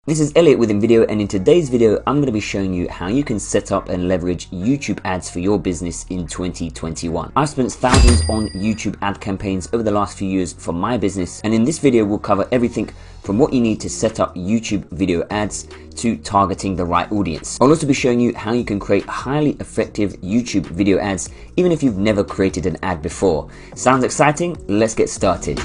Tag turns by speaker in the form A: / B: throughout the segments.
A: This is Elliot with InVideo, and in today's video I'm going to be showing you how you can set up and leverage YouTube ads for your business in 2021. I've spent thousands on YouTube ad campaigns over the last few years for my business, and in this video we'll cover everything from what you need to set up YouTube video ads to targeting the right audience. I'll also be showing you how you can create highly effective YouTube video ads even if you've never created an ad before. Sounds exciting? Let's get started.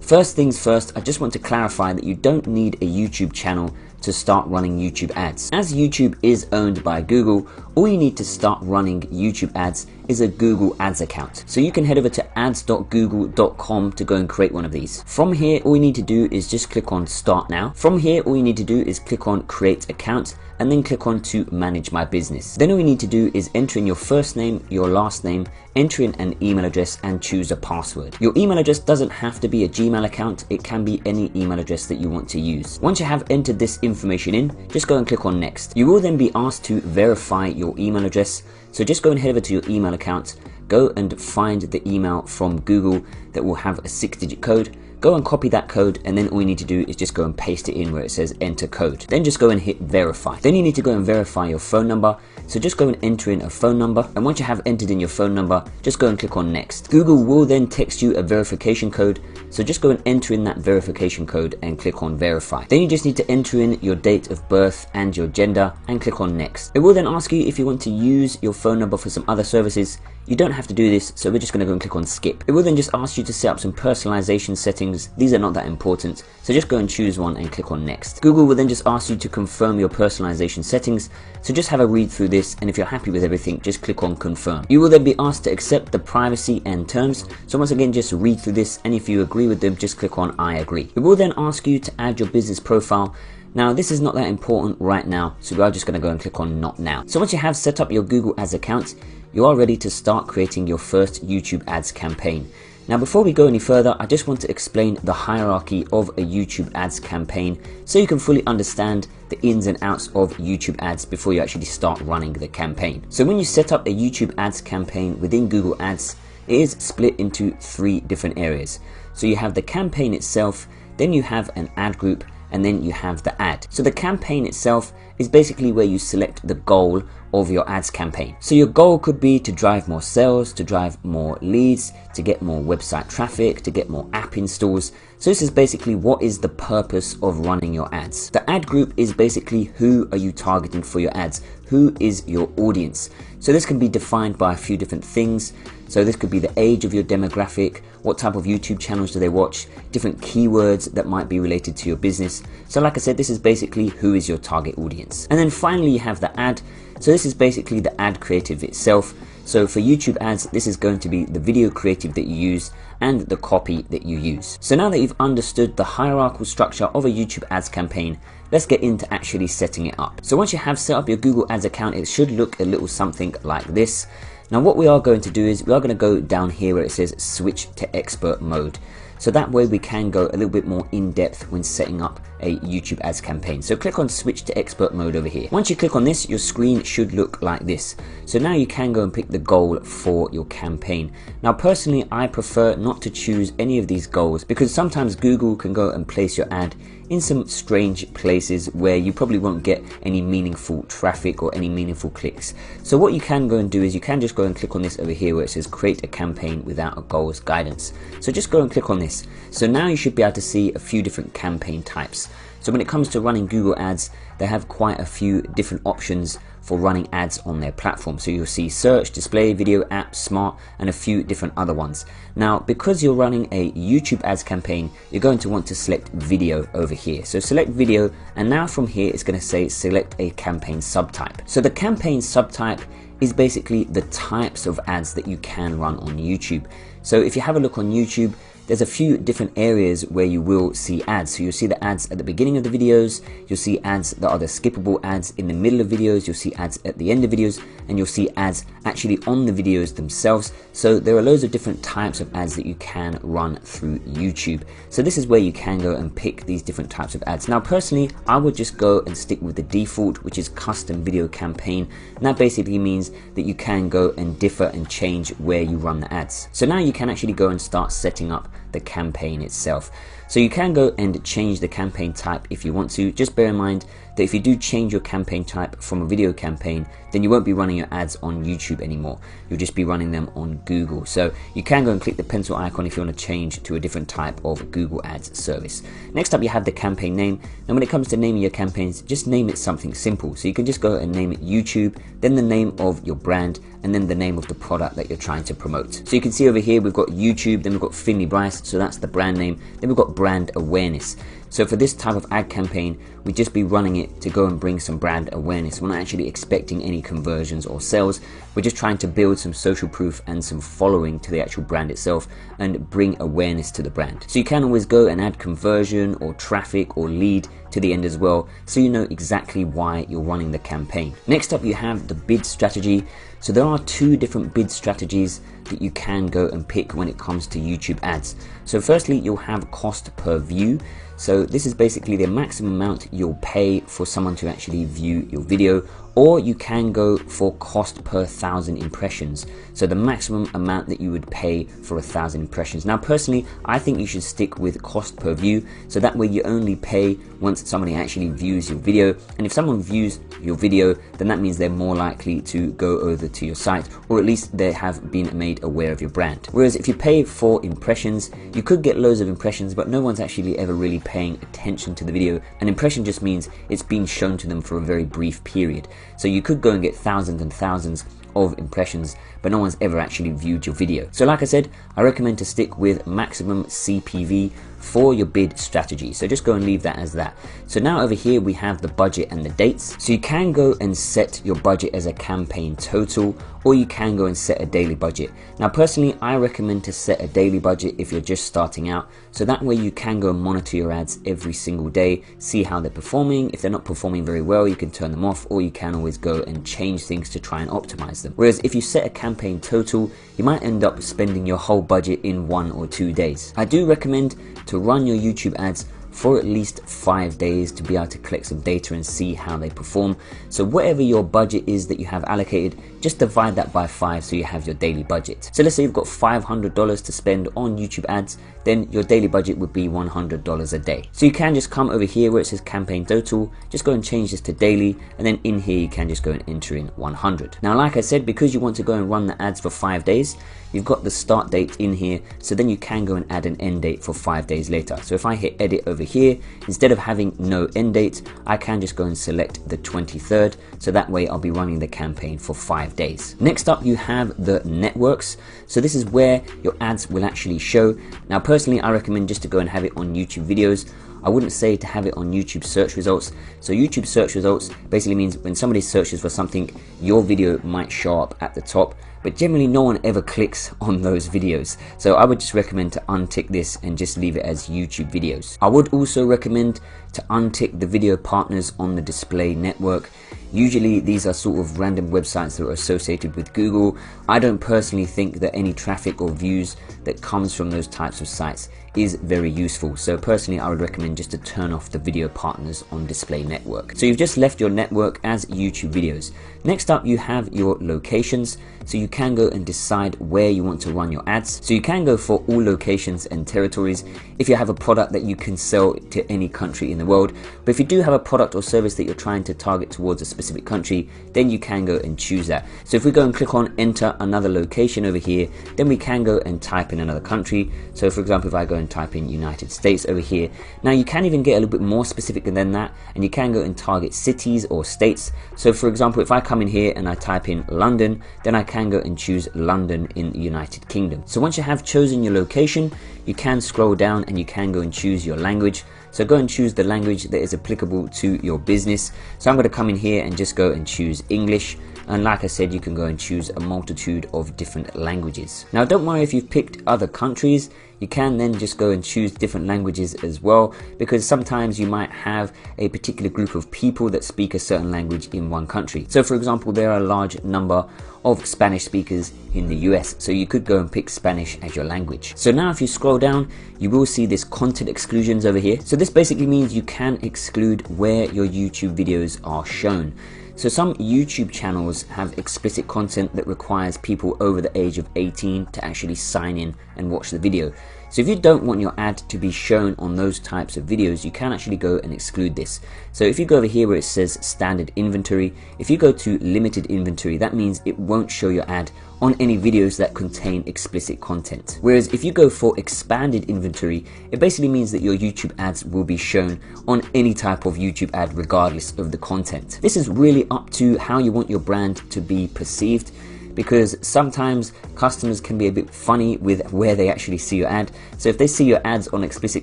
A: First things first, I just want to clarify that you don't need a YouTube channel to start running YouTube ads. As YouTube is owned by Google, all you need to start running YouTube ads is a Google Ads account. So you can head over to ads.google.com to go and create one of these. From here, all you need to do is just click on Start Now. From here, all you need to do is click on Create Account and then click on to Manage My Business. Then all you need to do is enter in your first name, your last name, enter in an email address and choose a password. Your email address doesn't have to be a Gmail account, it can be any email address that you want to use. Once you have entered this information in, just go and click on Next. You will then be asked to verify your email address, so just go and head over to your email account, go and find the email from Google that will have a 6-digit code. Go and copy that code, and then all you need to do is just go and paste it in where it says enter code. Then just go and hit verify. Then you need to go and verify your phone number. So just go and enter in a phone number, and once you have entered in your phone number, just go and click on next. Google will then text you a verification code, so just go and enter in that verification code and click on verify. Then you just need to enter in your date of birth and your gender and click on next. It will then ask you if you want to use your phone number for some other services. You don't have to do this, so we're just going to go and click on skip. It will then just ask you to set up some personalization settings. These are not that important, so just go and choose one and click on next. Google will then just ask you to confirm your personalization settings, so just have a read through this, and if you're happy with everything, just click on confirm. You will then be asked to accept the privacy and terms, so once again just read through this, and if you agree with them, just click on I agree. It will then ask you to add your business profile. Now this is not that important right now, so we are just going to go and click on not now. So once you have set up your Google Ads account, you are ready to start creating your first YouTube ads campaign. Now before we go any further, I just want to explain the hierarchy of a YouTube ads campaign so you can fully understand the ins and outs of YouTube ads before you actually start running the campaign. So when you set up a YouTube ads campaign within Google Ads, it is split into 3 different areas. So you have the campaign itself, then you have an ad group, and then you have the ad. So the campaign itself is basically where you select the goal of your ads campaign. So your goal could be to drive more sales, to drive more leads, to get more website traffic, to get more app installs. So this is basically what is the purpose of running your ads. The ad group is basically who are you targeting for your ads? Who is your audience? So this can be defined by a few different things. So this could be the age of your demographic, what type of YouTube channels do they watch, different keywords that might be related to your business. So like I said, this is basically who is your target audience. And then finally you have the ad. So this is basically the ad creative itself. So for YouTube ads, this is going to be the video creative that you use and the copy that you use. So now that you've understood the hierarchical structure of a YouTube ads campaign, let's get into actually setting it up. So once you have set up your Google Ads account, it should look a little something like this. Now what we are going to do is we are going to go down here where it says switch to expert mode. So that way we can go a little bit more in depth when setting up a YouTube ads campaign. So click on switch to expert mode over here. Once you click on this, your screen should look like this. So now you can go and pick the goal for your campaign. Now personally, I prefer not to choose any of these goals because sometimes Google can go and place your ad in some strange places where you probably won't get any meaningful traffic or any meaningful clicks. So what you can go and do is you can just go and click on this over here where it says create a campaign without a goals guidance. So just go and click on this. So now you should be able to see a few different campaign types. So when it comes to running Google ads, they have quite a few different options for running ads on their platform. So you'll see search, display, video, app, smart, and a few different other ones. Now, because you're running a YouTube ads campaign, you're going to want to select video over here. So select video, and now from here, it's going to say select a campaign subtype. So the campaign subtype is basically the types of ads that you can run on YouTube. So if you have a look on YouTube, there's a few different areas where you will see ads. So you'll see the ads at the beginning of the videos, you'll see ads that are the skippable ads in the middle of videos, you'll see ads at the end of videos, and you'll see ads actually on the videos themselves. So there are loads of different types of ads that you can run through YouTube. So this is where you can go and pick these different types of ads. Now personally, I would just go and stick with the default, which is custom video campaign. And that basically means that you can go and differ and change where you run the ads. So now you can actually go and start setting up the campaign itself. So you can go and change the campaign type if you want to. Just bear in mind that if you do change your campaign type from a video campaign, then you won't be running your ads on YouTube anymore. You'll just be running them on Google. So you can go and click the pencil icon if you want to change to a different type of Google Ads service. Next up, you have the campaign name. Now when it comes to naming your campaigns, just name it something simple. So you can just go and name it YouTube, then the name of your brand, and then the name of the product that you're trying to promote. So you can see over here, we've got YouTube, then we've got Finley Bryce, so that's the brand name. Then we've got brand awareness. So for this type of ad campaign, we'd just be running it to go and bring some brand awareness. We're not actually expecting any conversions or sales. We're just trying to build some social proof and some following to the actual brand itself and bring awareness to the brand. So you can always go and add conversion or traffic or lead to the end as well, so you know exactly why you're running the campaign. Next up, you have the bid strategy. So there are two different bid strategies that you can go and pick when it comes to YouTube ads. So firstly, you'll have cost per view. So this is basically the maximum amount you'll pay for someone to actually view your video, or you can go for cost per 1,000 impressions. So the maximum amount that you would pay for 1,000 impressions. Now personally, I think you should stick with cost per view, so that way you only pay once somebody actually views your video. And if someone views your video, then that means they're more likely to go over to your site, or at least they have been made aware of your brand. Whereas if you pay for impressions, you could get loads of impressions, but no one's actually ever really paying attention to the video. An impression just means it's being shown to them for a very brief period. So you could go and get thousands and thousands of impressions, but no one's ever actually viewed your video. So like I said, I recommend to stick with maximum CPV for your bid strategy. So just go and leave that as that. So now over here we have the budget and the dates. So you can go and set your budget as a campaign total, or you can go and set a daily budget. Now personally, I recommend to set a daily budget if you're just starting out, so that way you can go and monitor your ads every single day, see how they're performing. If they're not performing very well, you can turn them off, or you can always go and change things to try and optimize them. Whereas if you set a campaign total, you might end up spending your whole budget in 1 or 2 days. I do recommend to run your YouTube ads for at least 5 days to be able to collect some data and see how they perform. So whatever your budget is that you have allocated, just divide that by 5 so you have your daily budget. So let's say you've got $500 to spend on YouTube ads, then your daily budget would be $100 a day. So you can just come over here where it says campaign total, just go and change this to daily, and then in here you can just go and enter in 100. Now like I said, because you want to go and run the ads for 5 days, you've got the start date in here, so then you can go and add an end date for 5 days later. So if I hit edit over here, instead of having no end date, I can just go and select the 23rd, so that way I'll be running the campaign for 5 days. Next up, you have the networks. So this is where your ads will actually show. Now personally, I recommend just to go and have it on YouTube videos. I wouldn't say to have it on YouTube search results. So YouTube search results basically means when somebody searches for something, your video might show up at the top, but generally no one ever clicks on those videos. So I would just recommend to untick this and just leave it as YouTube videos. I would also recommend to untick the video partners on the display network. Usually these are sort of random websites that are associated with Google. I don't personally think that any traffic or views that comes from those types of sites is very useful. So personally, I would recommend just to turn off the video partners on display network. So you've just left your network as YouTube videos. Next up, you have your locations. So you can go and decide where you want to run your ads. So you can go for all locations and territories if you have a product that you can sell to any country in the world. But if you do have a product or service that you're trying to target towards a specific country, then you can go and choose that. So if we go and click on enter another location over here, then we can go and type in another country. So for example, if I go and type in United States over here, now you can even get a little bit more specific than that, and you can go and target cities or states. So for example, if I come in here and I type in London, then I can go and choose London in the United Kingdom. So once you have chosen your location, you can scroll down and you can go and choose your language. So go and choose the language that is applicable to your business. So I'm going to come in here and just go and choose English. And like I said, you can go and choose a multitude of different languages. Now don't worry if you've picked other countries, you can then just go and choose different languages as well, because sometimes you might have a particular group of people that speak a certain language in one country. So for example, there are a large number of Spanish speakers in the US, so you could go and pick Spanish as your language. So now if you scroll down, you will see this content exclusions over here. So this basically means you can exclude where your YouTube videos are shown. So some YouTube channels have explicit content that requires people over the age of 18 to actually sign in and watch the video. So if you don't want your ad to be shown on those types of videos, you can actually go and exclude this. So if you go over here where it says standard inventory, if you go to limited inventory, that means it won't show your ad on any videos that contain explicit content. Whereas if you go for expanded inventory, it basically means that your YouTube ads will be shown on any type of YouTube ad regardless of the content. This is really up to how you want your brand to be perceived, because sometimes customers can be a bit funny with where they actually see your ad. So if they see your ads on explicit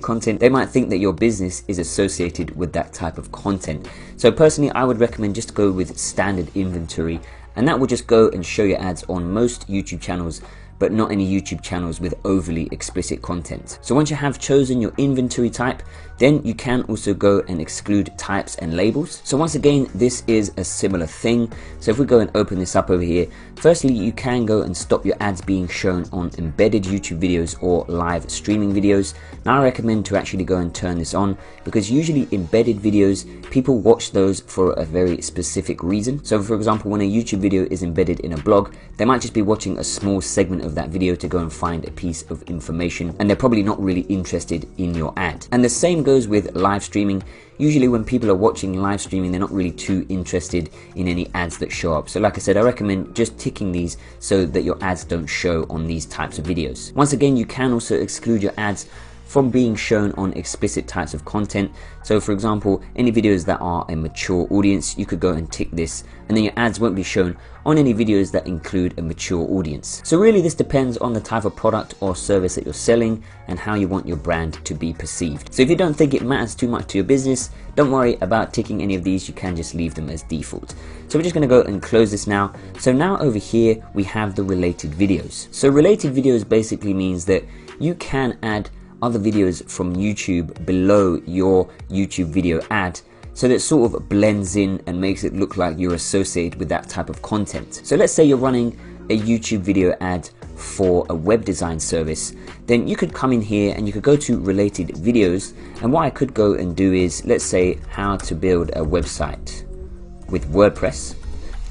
A: content, they might think that your business is associated with that type of content. So personally, I would recommend just go with standard inventory, and that will just go and show your ads on most YouTube channels, but not any YouTube channels with overly explicit content. So once you have chosen your inventory type, then you can also go and exclude types and labels. So once again, this is a similar thing. So if we go and open this up over here, firstly, you can go and stop your ads being shown on embedded YouTube videos or live streaming videos. Now I recommend to actually go and turn this on, because usually embedded videos, people watch those for a very specific reason. So for example, when a YouTube video is embedded in a blog, they might just be watching a small segment of that video to go and find a piece of information, and they're probably not really interested in your ad. And the same goes with live streaming. Usually when people are watching live streaming, they're not really too interested in any ads that show up. So like I said, I recommend just ticking these so that your ads don't show on these types of videos. Once again, you can also exclude your ads from being shown on explicit types of content. So for example, any videos that are a mature audience, you could go and tick this, and then your ads won't be shown on any videos that include a mature audience. So really this depends on the type of product or service that you're selling and how you want your brand to be perceived. So if you don't think it matters too much to your business, don't worry about ticking any of these, you can just leave them as default. So we're just gonna go and close this now. So now over here, we have the related videos. So related videos basically means that you can add other videos from YouTube below your YouTube video ad, so that it sort of blends in and makes it look like you're associated with that type of content. So let's say you're running a YouTube video ad for a web design service, then you could come in here and you could go to related videos, and what I could go and do is, let's say how to build a website with WordPress.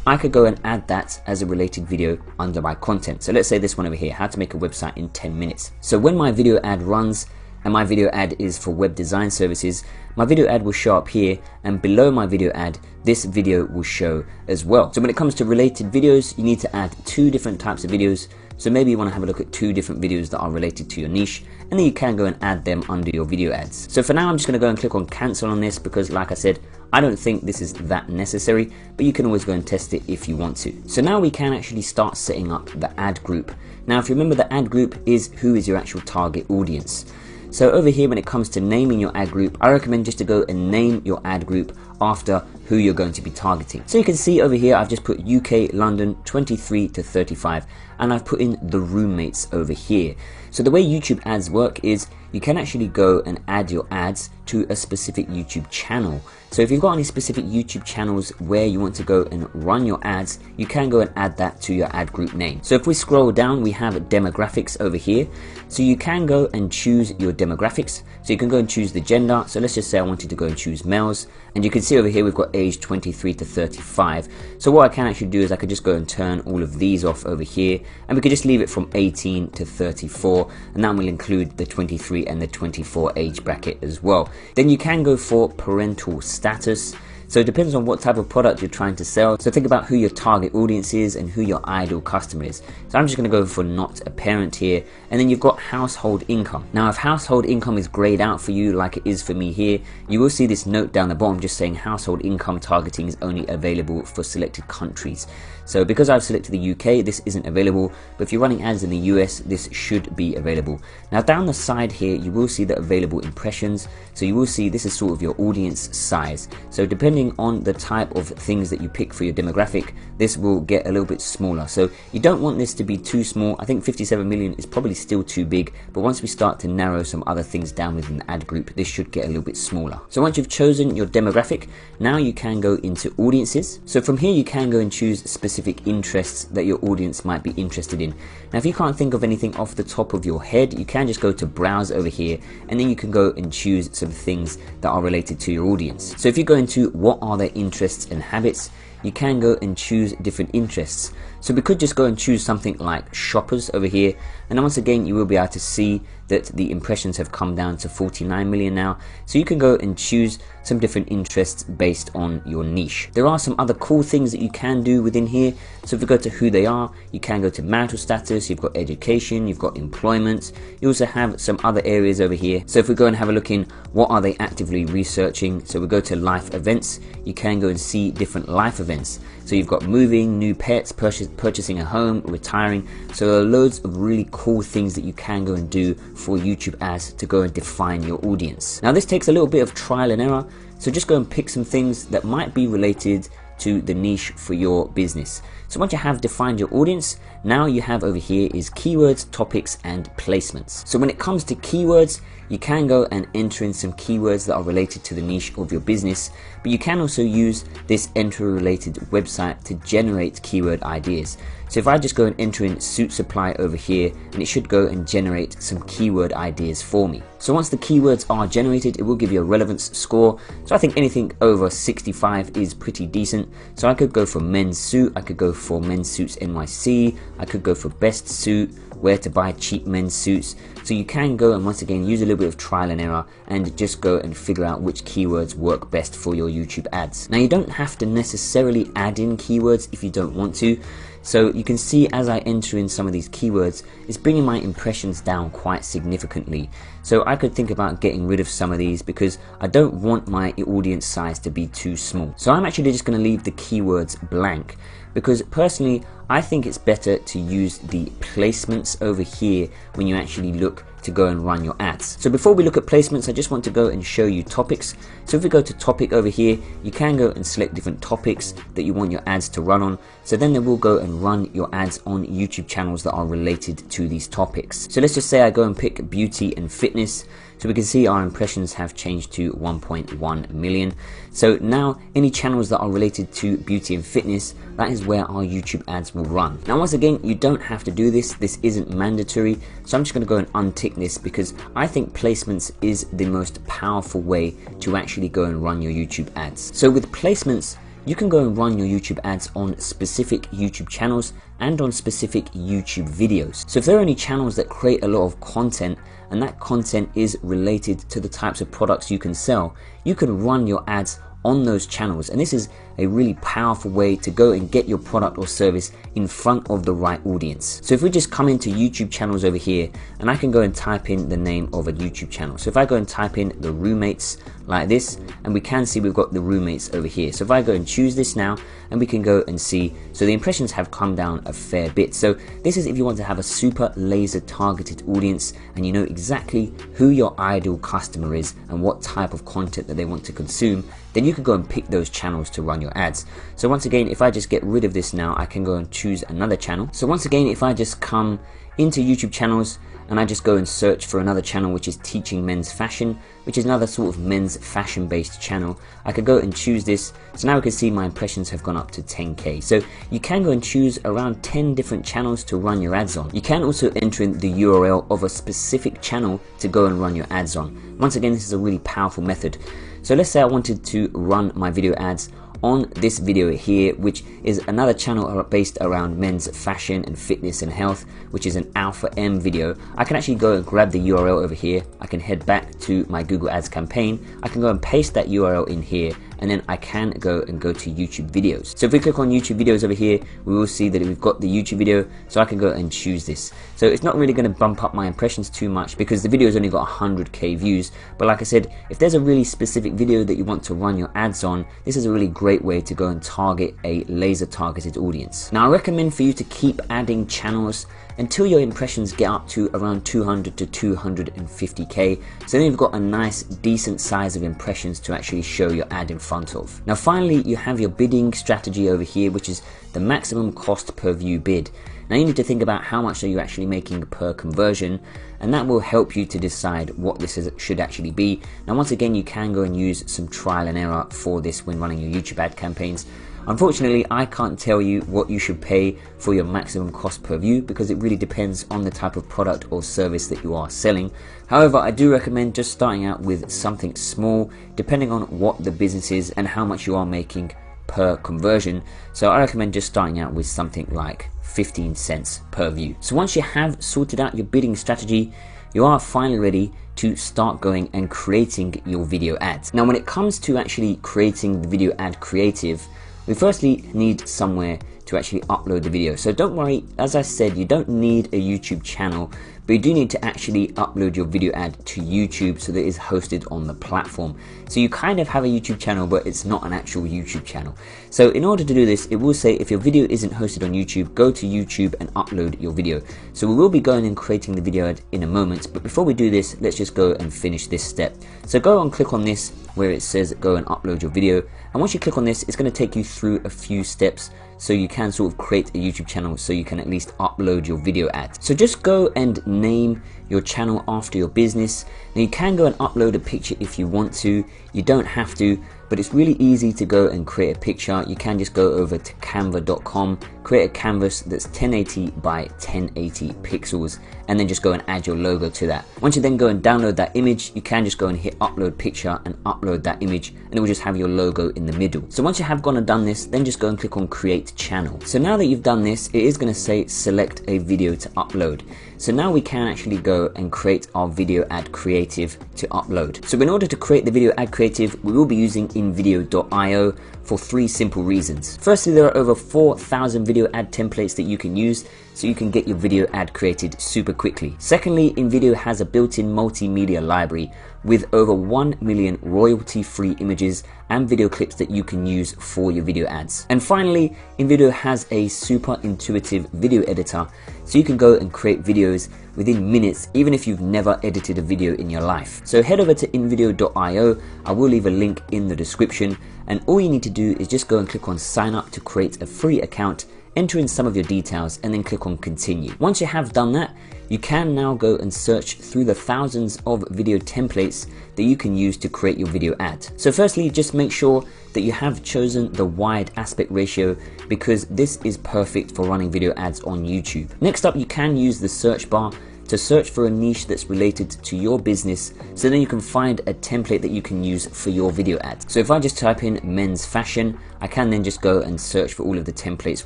A: I could go and add that as a related video under my content. So let's say this one over here, how to make a website in 10 minutes. So when my video ad runs, and my video ad is for web design services, my video ad will show up here, and below my video ad, this video will show as well. So when it comes to related videos, you need to add two different types of videos. So maybe you want to have a look at two different videos that are related to your niche, and then you can go and add them under your video ads. So for now, I'm just going to go and click on cancel on this, because like I said, I don't think this is that necessary, but you can always go and test it if you want to. So now we can actually start setting up the ad group. Now, if you remember, the ad group is who is your actual target audience. So over here, when it comes to naming your ad group, I recommend just to go and name your ad group after who you're going to be targeting. So you can see over here, I've just put UK, London, 23 to 35, and I've put in the roommates over here. So the way YouTube ads work is you can actually go and add your ads to a specific YouTube channel. So if you've got any specific YouTube channels where you want to go and run your ads, you can go and add that to your ad group name. So if we scroll down, we have demographics over here. So you can go and choose your demographics. So you can go and choose the gender. So let's just say I wanted to go and choose males. And you can see over here, we've got age 23 to 35. So what I can actually do is I could just go and turn all of these off over here, and we could just leave it from 18 to 34. And that will include the 23 and the 24 age bracket as well. Then you can go for parental status. So it depends on what type of product you're trying to sell. So think about who your target audience is and who your ideal customer is. So I'm just going to go for not a parent here. And then you've got household income. Now, if household income is grayed out for you like it is for me here, you will see this note down the bottom just saying household income targeting is only available for selected countries. So because I've selected the UK, this isn't available, but if you're running ads in the US, this should be available. Now down the side here, you will see the available impressions. So you will see this is sort of your audience size. So depending on the type of things that you pick for your demographic, this will get a little bit smaller. So you don't want this to be too small. I think 57 million is probably still too big, but once we start to narrow some other things down within the ad group, this should get a little bit smaller. So once you've chosen your demographic, now you can go into audiences. So from here, you can go and choose specific interests that your audience might be interested in. Now, if you can't think of anything off the top of your head, you can just go to browse over here, and then you can go and choose some things that are related to your audience. So if you go into what are their interests and habits, you can go and choose different interests. So we could just go and choose something like shoppers over here, and once again you will be able to see that the impressions have come down to 49 million now. So you can go and choose some different interests based on your niche. There are some other cool things that you can do within here. So if we go to who they are, you can go to marital status, you've got education, you've got employment. You also have some other areas over here. So if we go and have a look in what are they actively researching, so we go to life events, you can go and see different life events. So you've got moving, new pets, purchasing a home, retiring. So there are loads of really cool things that you can go and do for YouTube ads to go and define your audience. Now this takes a little bit of trial and error, so just go and pick some things that might be related to the niche for your business. So once you have defined your audience, now you have over here is keywords, topics, and placements. So when it comes to keywords, you can go and enter in some keywords that are related to the niche of your business, but you can also use this enter related website to generate keyword ideas. So if I just go and enter in suit supply over here, and it should go and generate some keyword ideas for me. So once the keywords are generated, it will give you a relevance score. So I think anything over 65 is pretty decent. So I could go for men's suit, I could go for men's suits NYC, I could go for best suit, where to buy cheap men's suits. So you can go and once again use a little bit of trial and error and just go and figure out which keywords work best for your YouTube ads. Now you don't have to necessarily add in keywords if you don't want to. So you can see as I enter in some of these keywords, it's bringing my impressions down quite significantly. So I could think about getting rid of some of these because I don't want my audience size to be too small. So I'm actually just going to leave the keywords blank because personally I think it's better to use the placements over here when you actually look to go and run your ads. So before we look at placements, I just want to go and show you topics. So if we go to topic over here, you can go and select different topics that you want your ads to run on. So then they will go and run your ads on YouTube channels that are related to these topics. So let's just say I go and pick beauty and fitness. So we can see our impressions have changed to 1.1 million. So now any channels that are related to beauty and fitness, that is where our YouTube ads will run. Now once again, you don't have to do this. This isn't mandatory. So I'm just going to go and untick this because I think placements is the most powerful way to actually go and run your YouTube ads. So with placements, you can go and run your YouTube ads on specific YouTube channels and on specific YouTube videos. So if there are any channels that create a lot of content and that content is related to the types of products you can sell, you can run your ads on those channels, and this is a really powerful way to go and get your product or service in front of the right audience. So if we just come into YouTube channels over here, and I can go and type in the name of a YouTube channel. So if I go and type in the roommates like this, and we can see we've got the roommates over here. So if I go and choose this now, and we can go and see, so the impressions have come down a fair bit. So this is if you want to have a super laser targeted audience and you know exactly who your ideal customer is and what type of content that they want to consume, then you can go and pick those channels to run your ads. So once again, if I just get rid of this now, I can go and choose another channel. So once again, if I just come into YouTube channels and I just go and search for another channel which is teaching men's fashion, which is another sort of men's fashion based channel, I could go and choose this. So now we can see my impressions have gone up to 10k. So you can go and choose around 10 different channels to run your ads on. You can also enter in the URL of a specific channel to go and run your ads on. Once again, this is a really powerful method. So let's say I wanted to run my video ads on this video here, which is another channel based around men's fashion and fitness and health, which is an Alpha M video. I can actually go and grab the URL over here. I can head back to my Google Ads campaign. I can go and paste that URL in here, and then I can go to YouTube videos. So if we click on YouTube videos over here, we will see that we've got the YouTube video, so I can go and choose this. So it's not really going to bump up my impressions too much because the video's only got 100k views. But like I said, if there's a really specific video that you want to run your ads on, this is a really great way to go and target a laser targeted audience. Now I recommend for you to keep adding channels until your impressions get up to around 200 to 250k. So then you've got a nice decent size of impressions to actually show your ad in front of. Now finally, you have your bidding strategy over here, which is the maximum cost per view bid. Now you need to think about how much are you actually making per conversion, and that will help you to decide what this should actually be. Now once again, you can go and use some trial and error for this when running your YouTube ad campaigns. Unfortunately, I can't tell you what you should pay for your maximum cost per view because it really depends on the type of product or service that you are selling. However, I do recommend just starting out with something small, depending on what the business is and how much you are making per conversion. So I recommend just starting out with something like 15 cents per view. So once you have sorted out your bidding strategy, you are finally ready to start going and creating your video ads. Now when it comes to actually creating the video ad creative, we firstly need somewhere to actually upload the video. So don't worry, as I said, you don't need a YouTube channel, but you do need to actually upload your video ad to YouTube so that it is hosted on the platform. So you kind of have a YouTube channel, but it's not an actual YouTube channel. So in order to do this, it will say if your video isn't hosted on YouTube, go to YouTube and upload your video. So we will be going and creating the video ad in a moment, but before we do this, let's just go and finish this step. So go and click on this where it says go and upload your video, and once you click on this, it's going to take you through a few steps so you can sort of create a YouTube channel so you can at least upload your video ad. So just go and name your channel after your business. Now you can go and upload a picture if you want to, you don't have to, but it's really easy to go and create a picture. You can just go over to canva.com, create a canvas that's 1080 by 1080 pixels, and then just go and add your logo to that. Once you then go and download that image, you can just go and hit upload picture and upload that image, and it will just have your logo in the middle. So once you have gone and done this, then just go and click on create channel. So now that you've done this, it is going to say select a video to upload. So now we can actually go and create our video ad creative to upload. So in order to create the video ad creative, we will be using InVideo.io for 3 simple reasons. Firstly, there are over 4,000 video ad templates that you can use, so you can get your video ad created super quickly. Secondly, InVideo has a built-in multimedia library with over 1 million royalty-free images and video clips that you can use for your video ads. And finally, InVideo has a super intuitive video editor, so you can go and create videos within minutes, even if you've never edited a video in your life. So head over to InVideo.io, I will leave a link in the description, and all you need to do is just go and click on sign up to create a free account, enter in some of your details, and then click on continue. Once you have done that, you can now go and search through the thousands of video templates that you can use to create your video ad. So firstly, just make sure that you have chosen the wide aspect ratio, because this is perfect for running video ads on YouTube. Next up, you can use the search bar to search for a niche that's related to your business, so then you can find a template that you can use for your video ad. So if I just type in men's fashion, I can then just go and search for all of the templates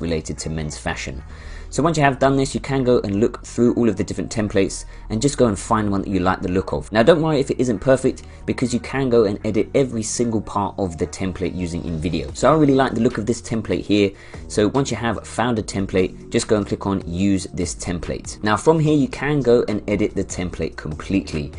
A: related to men's fashion. So once you have done this, you can go and look through all of the different templates and just go and find one that you like the look of. Now don't worry if it isn't perfect, because you can go and edit every single part of the template using InVideo. So I really like the look of this template here. So once you have found a template, just go and click on use this template. Now from here, you can go and edit the template completely.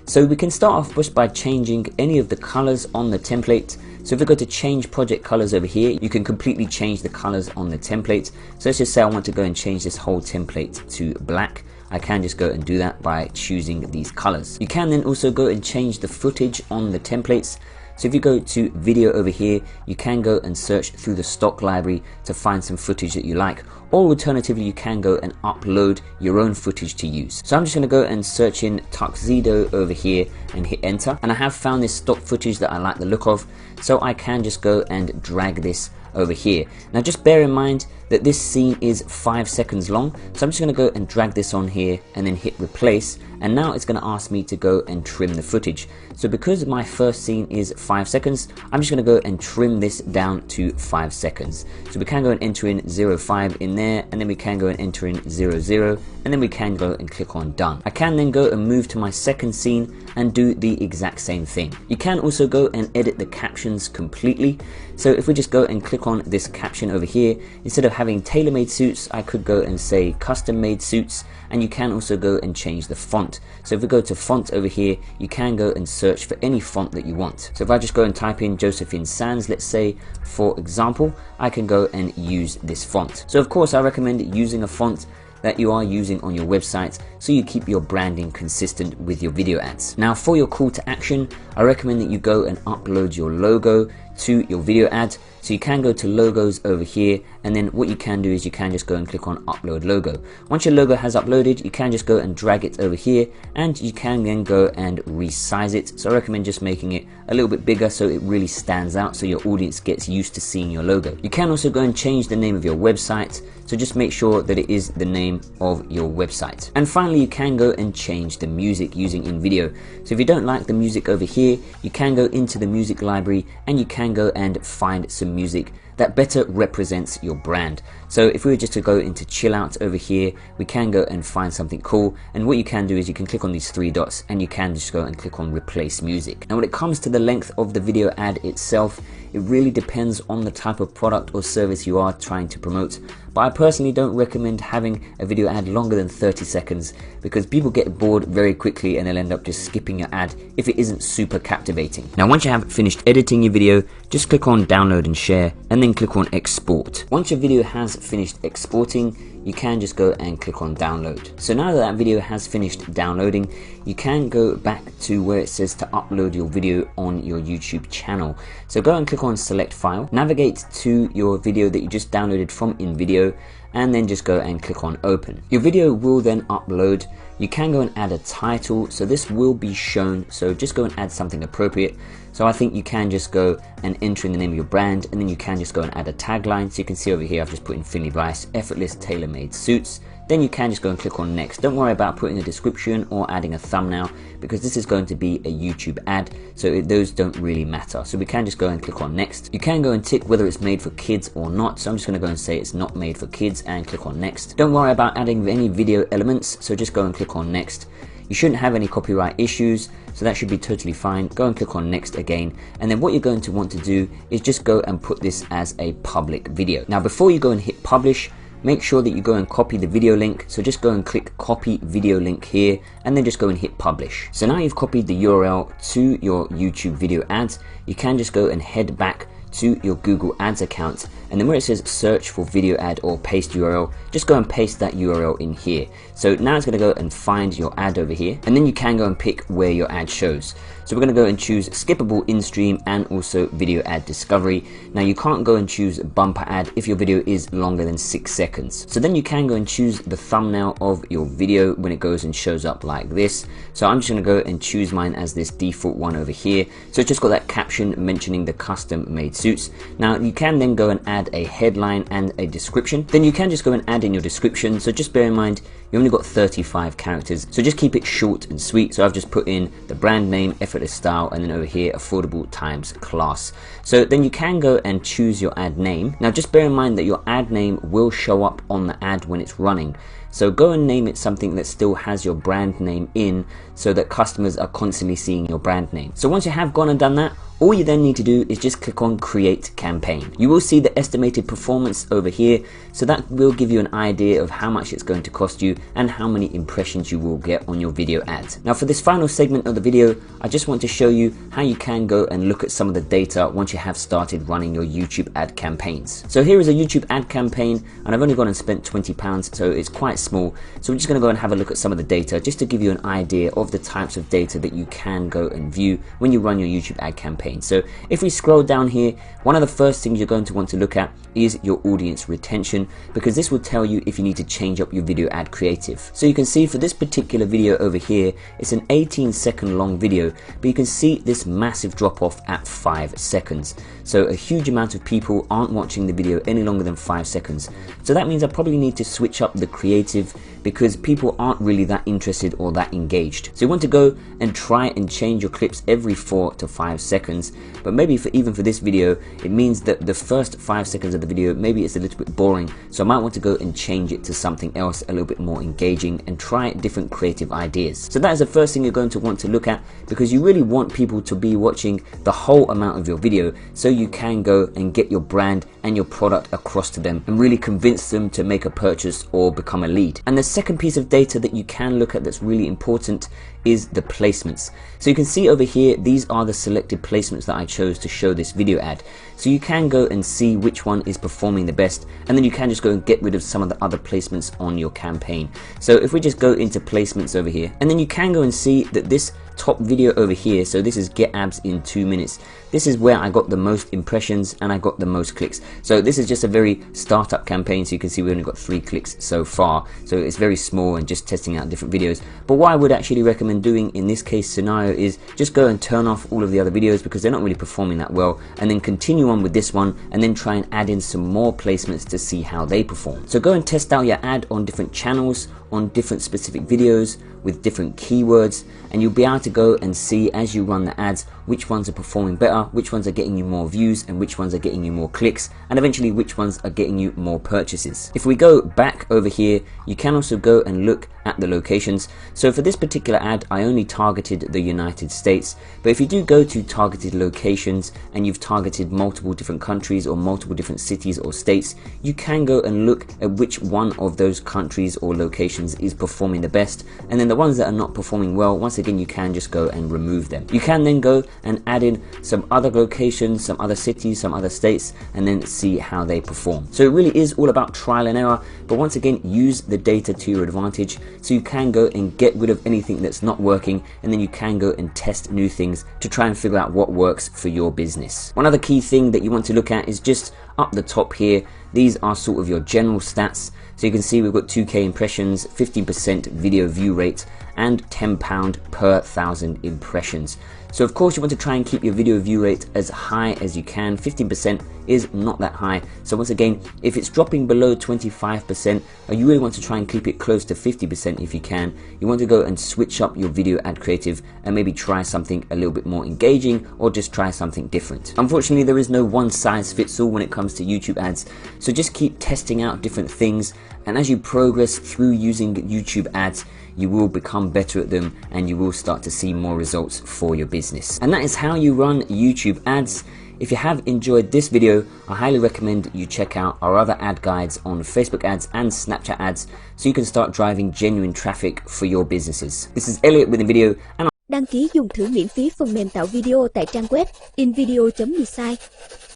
A: So we can start off just by changing any of the colors on the template. So if we go to change project colors over here, you can completely change the colors on the template. So let's just say I want to go and change this whole template to black. I can just go and do that by choosing these colors. You can then also go and change the footage on the templates. So if you go to video over here, you can go and search through the stock library to find some footage that you like, or alternatively you can go and upload your own footage to use. So I'm just going to go and search in tuxedo over here and hit enter, and I have found this stock footage that I like the look of, so I can just go and drag this over here. Now just bear in mind that this scene is 5 seconds long, so I'm just going to go and drag this on here and then hit replace, and now it's going to ask me to go and trim the footage. So because my first scene is 5 seconds, I'm just going to go and trim this down to 5 seconds. So we can go and enter in 05 in there, and then we can go and enter in 00, and then we can go and click on done. I can then go and move to my second scene and do the exact same thing. You can also go and edit the captions completely. So if we just go and click on this caption over here, instead of having tailor-made suits, I could go and say custom-made suits, and you can also go and change the font. So if we go to font over here, you can go and search for any font that you want. So if I just go and type in Josephine Sands, let's say, for example, I can go and use this font. So of course, I recommend using a font that you are using on your website, so you keep your branding consistent with your video ads. Now for your call to action, I recommend that you go and upload your logo to your video ad. So you can go to logos over here, and then what you can do is you can just go and click on upload logo. Once your logo has uploaded, you can just go and drag it over here, and you can then go and resize it. So I recommend just making it a little bit bigger so it really stands out, so your audience gets used to seeing your logo. You can also go and change the name of your website, so just make sure that it is the name of your website. And finally, you can go and change the music using InVideo. So if you don't like the music over here, you can go into the music library and you can go and find some music that better represents your brand. So if we were just to go into chill out over here, we can go and find something cool, and what you can do is you can click on these three dots and you can just go and click on replace music. Now when it comes to the length of the video ad itself, it really depends on the type of product or service you are trying to promote, but I personally don't recommend having a video ad longer than 30 seconds because people get bored very quickly and they'll end up just skipping your ad if it isn't super captivating. Now once you have finished editing your video, just click on download and share and then click on export. Once your video has finished exporting, you can just go and click on download. So now that that video has finished downloading, you can go back to where it says to upload your video on your YouTube channel. So go and click on select file, navigate to your video that you just downloaded from InVideo, and then just go and click on open. Your video will then upload. You can go and add a title, so this will be shown, so just go and add something appropriate. So I think you can just go and enter in the name of your brand, and then you can just go and add a tagline. So you can see over here I've just put in Finley Rice, effortless tailor-made suits. Then you can just go and click on next. Don't worry about putting a description or adding a thumbnail because this is going to be a YouTube ad, so those don't really matter. So we can just go and click on next. You can go and tick whether it's made for kids or not, so I'm just going to go and say it's not made for kids and click on next. Don't worry about adding any video elements, so just go and click on next. You shouldn't have any copyright issues, so that should be totally fine. Go and click on next again, and then what you're going to want to do is just go and put this as a public video. Now before you go and hit publish, make sure that you go and copy the video link. So just go and click copy video link here and then just go and hit publish. So now you've copied the URL to your YouTube video ads. You can just go and head back to your Google Ads account, and then where it says search for video ad or paste URL, just go and paste that URL in here. So now it's going to go and find your ad over here, and then you can go and pick where your ad shows. So we're going to go and choose skippable in-stream and also video ad discovery. Now you can't go and choose bumper ad if your video is longer than 6 seconds. So then you can go and choose the thumbnail of your video when it goes and shows up like this. So I'm just going to go and choose mine as this default one over here. So it's just got that caption mentioning the custom made suits. Now you can then go and add a headline and a description. Then you can just go and add in your description. So just bear in mind, you only got 35 characters. So just keep it short and sweet. So I've just put in the brand name, effortless style, and then over here, affordable times class. So then you can go and choose your ad name. Now just bear in mind that your ad name will show up on the ad when it's running. So go and name it something that still has your brand name in so that customers are constantly seeing your brand name. So once you have gone and done that, all you then need to do is just click on create campaign. You will see the estimated performance over here, so that will give you an idea of how much it's going to cost you and how many impressions you will get on your video ads. Now for this final segment of the video, I just want to show you how you can go and look at some of the data once you have started running your YouTube ad campaigns. So here is a YouTube ad campaign, and I've only gone and spent £20, so it's quite small. So we're just going to go and have a look at some of the data just to give you an idea of the types of data that you can go and view when you run your YouTube ad campaign. So if we scroll down here, one of the first things you're going to want to look at is your audience retention, because this will tell you if you need to change up your video ad creative. So you can see for this particular video over here, it's an 18-second long video, but you can see this massive drop off at 5 seconds. So a huge amount of people aren't watching the video any longer than 5 seconds. So that means I probably need to switch up the creative because people aren't really that interested or that engaged. So you want to go and try and change your clips every 4 to 5 seconds, but maybe even for this video, it means that the first 5 seconds of the video, maybe it's a little bit boring, so I might want to go and change it to something else a little bit more engaging and try different creative ideas. So that is the first thing you're going to want to look at, because you really want people to be watching the whole amount of your video so you can go and get your brand and your product across to them and really convince them to make a purchase or become a lead. And the second piece of data that you can look at that's really important is the placements. So you can see over here, these are the selected placements that I chose to show this video ad. So you can go and see which one is performing the best, and then you can just go and get rid of some of the other placements on your campaign. So if we just go into placements over here, and then you can go and see that this top video over here, so this is get abs in 2 minutes, this is where I got the most impressions and I got the most clicks. So this is just a very startup campaign, so you can see we only got 3 clicks so far, so it's very small and just testing out different videos. But what I would actually recommend doing in this case scenario is just go and turn off all of the other videos because they're not really performing that well, and then continue on with this one and then try and add in some more placements to see how they perform. So go and test out your ad on different channels on different specific videos with different keywords, and you'll be able to go and see as you run the ads which ones are performing better, which ones are getting you more views, and which ones are getting you more clicks, and eventually which ones are getting you more purchases. If we go back over here, you can also go and look at the locations. So for this particular ad, I only targeted the United States, but if you do go to targeted locations and you've targeted multiple different countries or multiple different cities or states, you can go and look at which one of those countries or locations is performing the best, and then the ones that are not performing well, once again, you can just go and remove them. You can then go and add in some other locations, some other cities, some other states, and then see how they perform. So it really is all about trial and error, but once again, use the data to your advantage, so you can go and get rid of anything that's not working, and then you can go and test new things to try and figure out what works for your business. One other key thing that you want to look at is just up the top here. These are sort of your general stats. So you can see we've got 2K impressions, 15% video view rate, and £10 per 1,000 impressions. So of course you want to try and keep your video view rate as high as you can. 15% is not that high. So once again, if it's dropping below 25%, you really want to try and keep it close to 50% if you can. You want to go and switch up your video ad creative and maybe try something a little bit more engaging, or just try something different. Unfortunately, there is no one size fits all when it comes to YouTube ads. So just keep testing out different things, and as you progress through using YouTube ads, you will become better at them and you will start to see more results for your business. And that is how you run YouTube ads. If you have enjoyed this video, I highly recommend you check out our other ad guides on Facebook ads and Snapchat ads, so you can start driving genuine traffic for your businesses. This is Elliot with a video, and
B: đăng ký dùng thử miễn phí phần mềm tạo video tại trang web invideo.design.